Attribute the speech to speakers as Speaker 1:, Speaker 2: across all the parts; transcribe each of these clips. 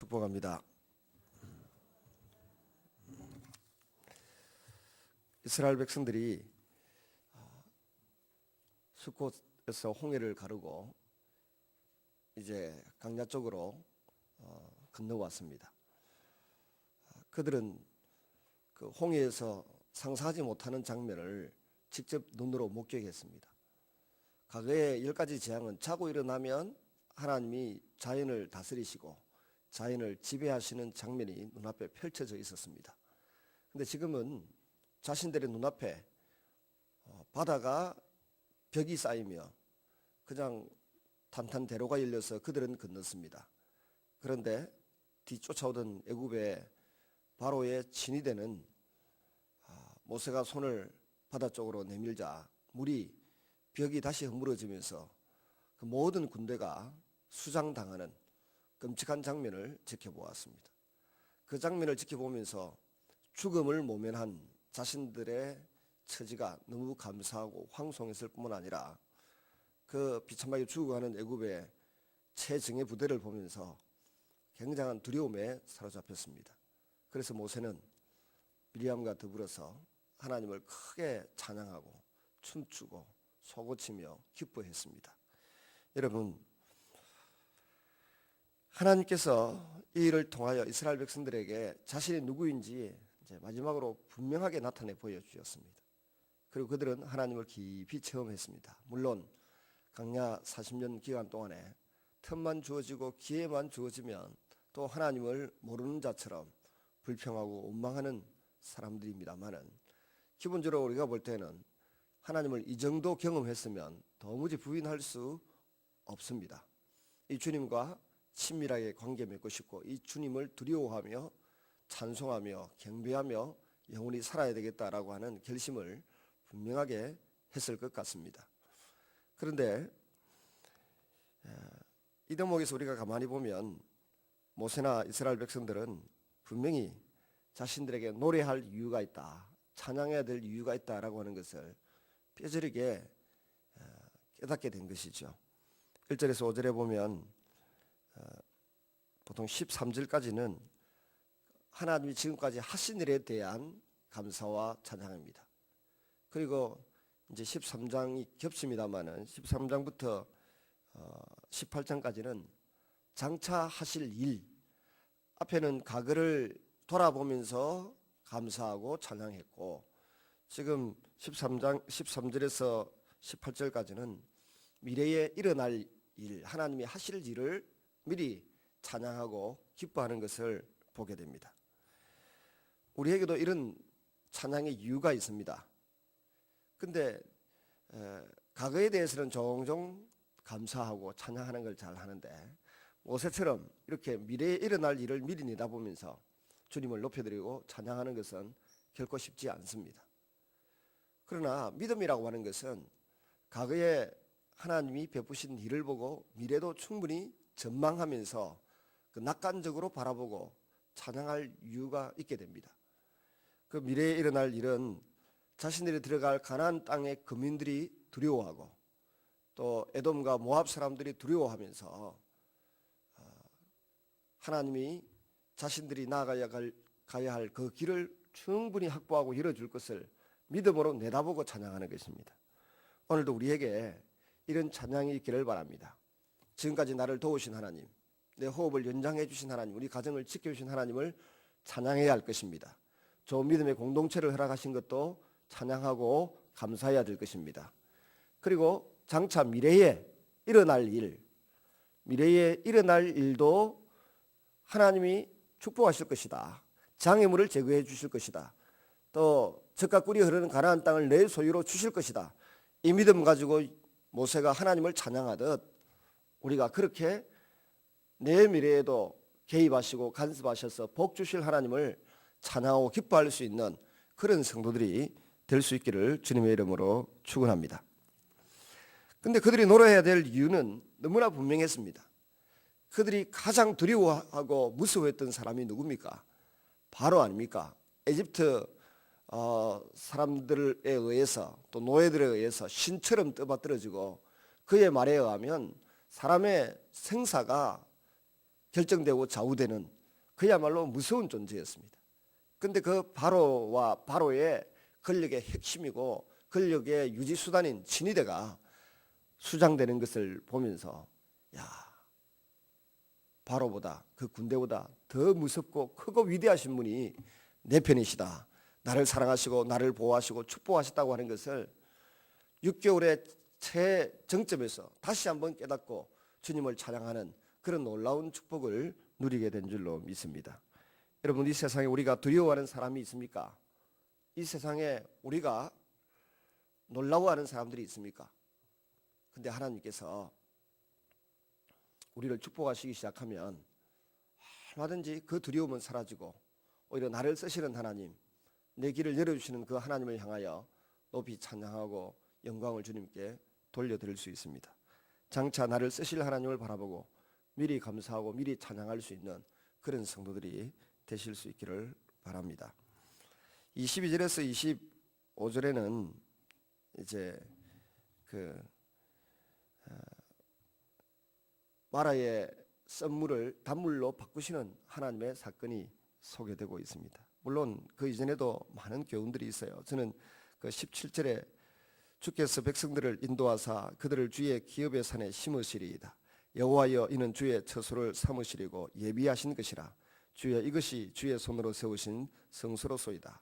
Speaker 1: 축복합니다. 이스라엘 백성들이 숫곳에서 홍해를 가르고 이제 강야 쪽으로 건너왔습니다. 그들은 그 홍해에서 상상하지 못하는 장면을 직접 눈으로 목격했습니다. 과거의 10가지 재앙은 자고 일어나면 하나님이 자연을 다스리시고 자연을 지배하시는 장면이 눈앞에 펼쳐져 있었습니다. 그런데 지금은 자신들의 눈앞에 바다가 벽이 쌓이며 그냥 탄탄대로가 열려서 그들은 건넜습니다. 그런데 뒤쫓아오던 애굽의 바로의 친위대는 모세가 손을 바다 쪽으로 내밀자 물이 벽이 다시 허물어지면서 그 모든 군대가 수장당하는 끔찍한 장면을 지켜보았습니다. 그 장면을 지켜보면서 죽음을 모면한 자신들의 처지가 너무 감사하고 황송했을 뿐만 아니라 그 비참하게 죽어가는 애굽의 최정예 부대를 보면서 굉장한 두려움에 사로잡혔습니다. 그래서 모세는 미리암과 더불어서 하나님을 크게 찬양하고 춤추고 소고치며 기뻐했습니다. 여러분, 하나님께서 이 일을 통하여 이스라엘 백성들에게 자신이 누구인지 이제 마지막으로 분명하게 나타내 보여주셨습니다. 그리고 그들은 하나님을 깊이 체험했습니다. 물론 강야 40년 기간 동안에 틈만 주어지고 기회만 주어지면 또 하나님을 모르는 자처럼 불평하고 원망하는 사람들입니다만은 기본적으로 우리가 볼 때는 하나님을 이 정도 경험했으면 도무지 부인할 수 없습니다. 이 주님과 친밀하게 관계 맺고 싶고 이 주님을 두려워하며 찬송하며 경배하며 영원히 살아야 되겠다라고 하는 결심을 분명하게 했을 것 같습니다. 그런데 이 대목에서 우리가 가만히 보면 모세나 이스라엘 백성들은 분명히 자신들에게 노래할 이유가 있다, 찬양해야 될 이유가 있다라고 하는 것을 뼈저리게 깨닫게 된 것이죠. 1절에서 5절에 보면 보통 13절까지는 하나님이 지금까지 하신 일에 대한 감사와 찬양입니다. 그리고 이제 13장이 겹칩니다만은 13장부터 18장까지는 장차 하실 일, 앞에는 과거를 돌아보면서 감사하고 찬양했고 지금 13절에서 18절까지는 미래에 일어날 일, 하나님이 하실 일을 미리 찬양하고 기뻐하는 것을 보게 됩니다. 우리에게도 이런 찬양의 이유가 있습니다. 근데 과거에 대해서는 종종 감사하고 찬양하는 걸 잘 하는데 모세처럼 이렇게 미래에 일어날 일을 미리 내다보면서 주님을 높여드리고 찬양하는 것은 결코 쉽지 않습니다. 그러나 믿음이라고 하는 것은 과거에 하나님이 베푸신 일을 보고 미래도 충분히 전망하면서 그 낙관적으로 바라보고 찬양할 이유가 있게 됩니다. 그 미래에 일어날 일은 자신들이 들어갈 가나안 땅의 거민들이 두려워하고 또 에돔과 모압 사람들이 두려워하면서 하나님이 자신들이 나아가야 할 그 길을 충분히 확보하고 열어줄 것을 믿음으로 내다보고 찬양하는 것입니다. 오늘도 우리에게 이런 찬양이 있기를 바랍니다. 지금까지 나를 도우신 하나님, 내 호흡을 연장해 주신 하나님, 우리 가정을 지켜주신 하나님을 찬양해야 할 것입니다. 좋은 믿음의 공동체를 허락하신 것도 찬양하고 감사해야 될 것입니다. 그리고 장차 미래에 일어날 일, 미래에 일어날 일도 하나님이 축복하실 것이다. 장애물을 제거해 주실 것이다. 또 젖과 꿀이 흐르는 가나안 땅을 내 소유로 주실 것이다. 이 믿음 가지고 모세가 하나님을 찬양하듯 우리가 그렇게 내 미래에도 개입하시고 간섭하셔서 복 주실 하나님을 찬양하고 기뻐할 수 있는 그런 성도들이 될 수 있기를 주님의 이름으로 축원합니다. 근데 그들이 노래해야 될 이유는 너무나 분명했습니다. 그들이 가장 두려워하고 무서워했던 사람이 누굽니까? 바로 아닙니까? 에집트 사람들에 의해서 또 노예들에 의해서 신처럼 떠받들어지고 그의 말에 의하면 사람의 생사가 결정되고 좌우되는 그야말로 무서운 존재였습니다. 근데 그 바로와 바로의 권력의 핵심이고 권력의 유지 수단인 친위대가 수장되는 것을 보면서 야, 바로보다 그 군대보다 더 무섭고 크고 위대하신 분이 내 편이시다. 나를 사랑하시고 나를 보호하시고 축복하셨다고 하는 것을 6개월의 최정점에서 다시 한번 깨닫고 주님을 찬양하는 그런 놀라운 축복을 누리게 된 줄로 믿습니다. 여러분, 이 세상에 우리가 두려워하는 사람이 있습니까? 이 세상에 우리가 놀라워하는 사람들이 있습니까? 근데 하나님께서 우리를 축복하시기 시작하면 얼마든지 그 두려움은 사라지고 오히려 나를 쓰시는 하나님, 내 길을 열어주시는 그 하나님을 향하여 높이 찬양하고 영광을 주님께 돌려드릴 수 있습니다. 장차 나를 쓰실 하나님을 바라보고 미리 감사하고 미리 찬양할 수 있는 그런 성도들이 되실 수 있기를 바랍니다. 22절에서 25절에는 이제 마라의 썬물을 단물로 바꾸시는 하나님의 사건이 소개되고 있습니다. 물론 그 이전에도 많은 교훈들이 있어요. 저는 그 17절에 주께서 백성들을 인도하사 그들을 주의 기업의 산에 심으시리이다. 여호와여, 이는 주의 처소를 삼으시리고 예비하신 것이라. 주여, 이것이 주의 손으로 세우신 성소로소이다.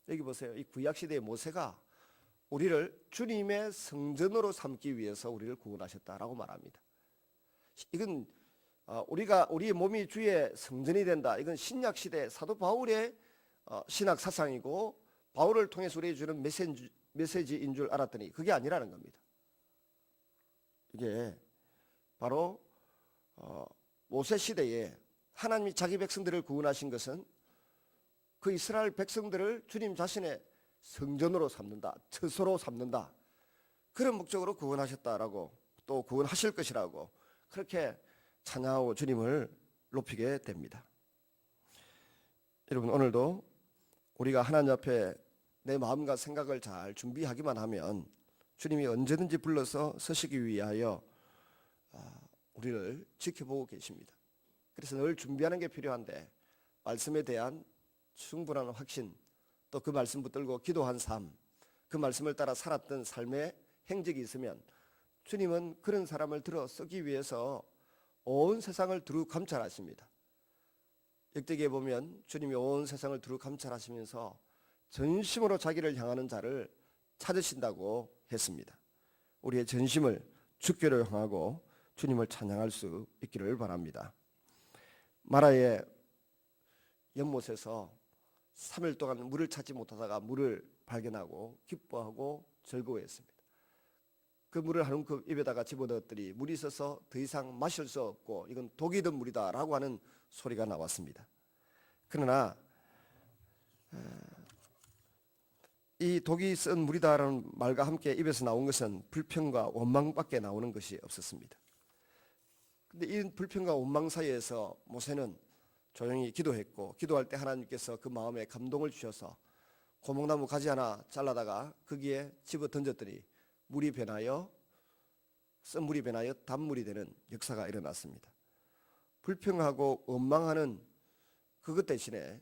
Speaker 1: 여기 보세요. 이 구약시대의 모세가 우리를 주님의 성전으로 삼기 위해서 우리를 구원하셨다라고 말합니다. 이건 우리의 몸이 주의 성전이 된다. 이건 신약시대 사도 바울의 신학 사상이고 바울을 통해서 우리에게 주는 메시지인 줄 알았더니 그게 아니라는 겁니다. 이게 바로 모세 시대에 하나님이 자기 백성들을 구원하신 것은 그 이스라엘 백성들을 주님 자신의 성전으로 삼는다, 처소로 삼는다, 그런 목적으로 구원하셨다라고, 또 구원하실 것이라고 그렇게 찬양하고 주님을 높이게 됩니다. 여러분, 오늘도 우리가 하나님 앞에 내 마음과 생각을 잘 준비하기만 하면 주님이 언제든지 불러서 서시기 위하여 우리를 지켜보고 계십니다. 그래서 늘 준비하는 게 필요한데, 말씀에 대한 충분한 확신, 또 그 말씀 붙들고 기도한 삶, 그 말씀을 따라 살았던 삶의 행적이 있으면 주님은 그런 사람을 들어 쓰기 위해서 온 세상을 두루 감찰하십니다. 역대기에 보면 주님이 온 세상을 두루 감찰하시면서 전심으로 자기를 향하는 자를 찾으신다고 했습니다. 우리의 전심을 주께로 향하고 주님을 찬양할 수 있기를 바랍니다. 마라의 연못에서 3일 동안 물을 찾지 못하다가 물을 발견하고 기뻐하고 즐거워했습니다. 그 물을 한 움큼 입에다가 집어넣었더니 물이 있어서 더 이상 마실 수 없고 이건 독이 든 물이다 라고 하는 소리가 나왔습니다. 그러나 이 독이 쓴 물이다라는 말과 함께 입에서 나온 것은 불평과 원망밖에 나오는 것이 없었습니다. 근데 이 불평과 원망 사이에서 모세는 조용히 기도했고, 기도할 때 하나님께서 그 마음에 감동을 주셔서 고목나무 가지 하나 잘라다가 거기에 집어 던졌더니 물이 변하여, 쓴물이 변하여 단물이 되는 역사가 일어났습니다. 불평하고 원망하는 그것 대신에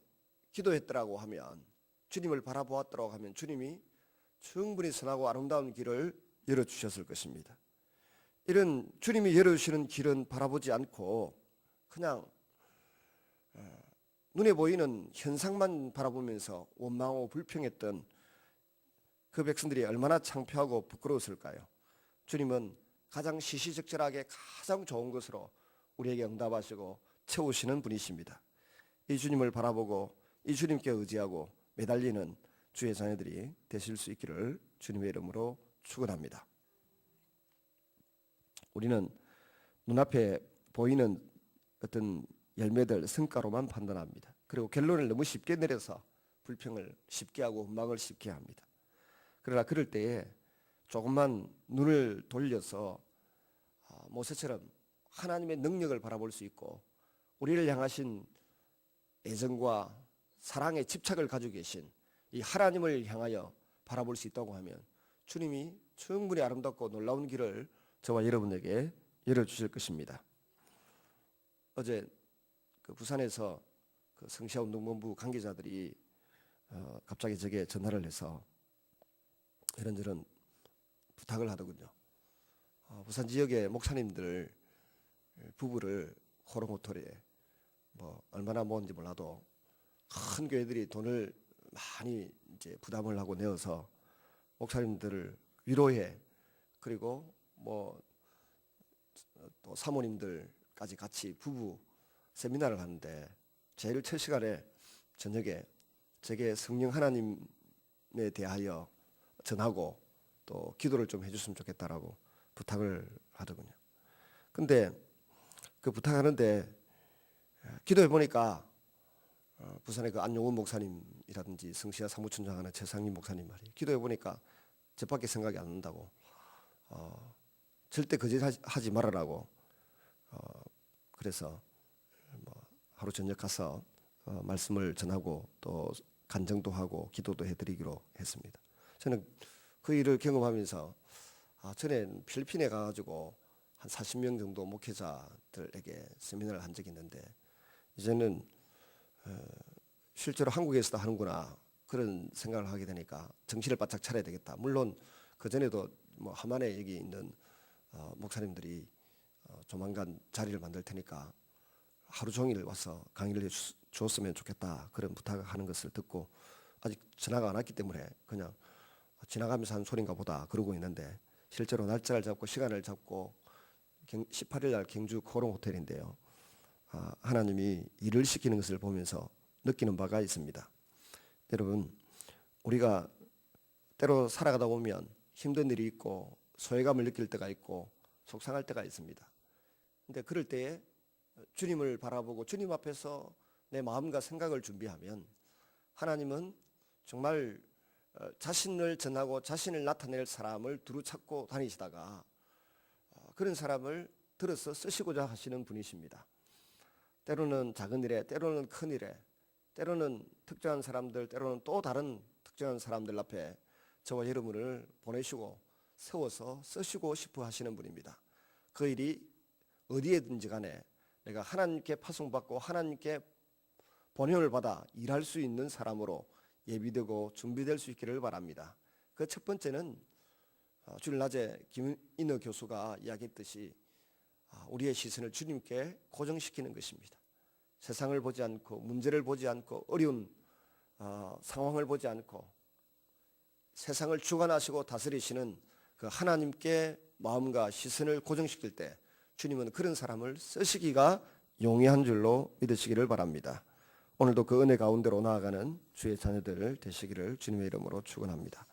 Speaker 1: 기도했더라고 하면, 주님을 바라보았더라고 하면 주님이 충분히 선하고 아름다운 길을 열어주셨을 것입니다. 이런 주님이 열어주시는 길은 바라보지 않고 그냥 눈에 보이는 현상만 바라보면서 원망하고 불평했던 그 백성들이 얼마나 창피하고 부끄러웠을까요? 주님은 가장 시시적절하게 가장 좋은 것으로 우리에게 응답하시고 채우시는 분이십니다. 이 주님을 바라보고 이 주님께 의지하고 매달리는 주의 자녀들이 되실 수 있기를 주님의 이름으로 축원합니다. 우리는 눈앞에 보이는 어떤 열매들, 성과로만 판단합니다. 그리고 결론을 너무 쉽게 내려서 불평을 쉽게 하고 원망을 쉽게 합니다. 그러나 그럴 때에 조금만 눈을 돌려서 모세처럼 하나님의 능력을 바라볼 수 있고 우리를 향하신 애정과 사랑의 집착을 가지고 계신 이 하나님을 향하여 바라볼 수 있다고 하면 주님이 충분히 아름답고 놀라운 길을 저와 여러분에게 열어주실 것입니다. 어제 그 부산에서 그 성시아운동본부 관계자들이 갑자기 제게 전화를 해서 이런저런 부탁을 하더군요. 부산 지역의 목사님들 부부를 호롱호텔에 뭐 얼마나 모은지 몰라도 큰 교회들이 돈을 많이 이제 부담을 하고 내어서 목사님들을 위로해, 그리고 뭐 또 사모님들까지 같이 부부 세미나를 하는데 제일 첫 시간에 저녁에 제게 성령 하나님에 대하여 전하고 또 기도를 좀 해줬으면 좋겠다라고 부탁을 하더군요. 근데 그 부탁하는데 기도해 보니까 부산의 그 안용훈 목사님이라든지 성시아 사무총장 하는 최상임 목사님 말이 기도해 보니까 저밖에 생각이 안 난다고, 절대 거짓하지 말아라고, 그래서 뭐 하루 저녁 가서 말씀을 전하고 또 간증도 하고 기도도 해드리기로 했습니다. 저는 그 일을 경험하면서 전에 필리핀에 가가지고 한 40명 정도 목회자들에게 세미나를 한 적이 있는데 이제는 실제로 한국에서도 하는구나 그런 생각을 하게 되니까 정신을 바짝 차려야 되겠다. 물론 그 전에도 뭐 하만에 여기 있는 목사님들이 조만간 자리를 만들 테니까 하루 종일 와서 강의를 해줬으면 좋겠다 그런 부탁을 하는 것을 듣고 아직 전화가 안 왔기 때문에 그냥 지나가면서 한 소린가 보다 그러고 있는데 실제로 날짜를 잡고 시간을 잡고 18일 날 경주 코롱 호텔인데요. 하나님이 일을 시키는 것을 보면서 느끼는 바가 있습니다. 여러분, 우리가 때로 살아가다 보면 힘든 일이 있고 소외감을 느낄 때가 있고 속상할 때가 있습니다. 근데 그럴 때에 주님을 바라보고 주님 앞에서 내 마음과 생각을 준비하면 하나님은 정말 자신을 전하고 자신을 나타낼 사람을 두루 찾고 다니시다가 그런 사람을 들어서 쓰시고자 하시는 분이십니다. 때로는 작은 일에, 때로는 큰 일에, 때로는 특정한 사람들, 때로는 또 다른 특정한 사람들 앞에 저와 여러분을 보내시고 세워서 쓰시고 싶어 하시는 분입니다. 그 일이 어디에든지 간에 내가 하나님께 파송받고 하나님께 번영을 받아 일할 수 있는 사람으로 예비되고 준비될 수 있기를 바랍니다. 그 첫 번째는 주일 낮에 김인호 교수가 이야기했듯이 우리의 시선을 주님께 고정시키는 것입니다. 세상을 보지 않고 문제를 보지 않고 어려운 상황을 보지 않고 세상을 주관하시고 다스리시는 그 하나님께 마음과 시선을 고정시킬 때 주님은 그런 사람을 쓰시기가 용이한 줄로 믿으시기를 바랍니다. 오늘도 그 은혜 가운데로 나아가는 주의 자녀들 되시기를 주님의 이름으로 축원합니다.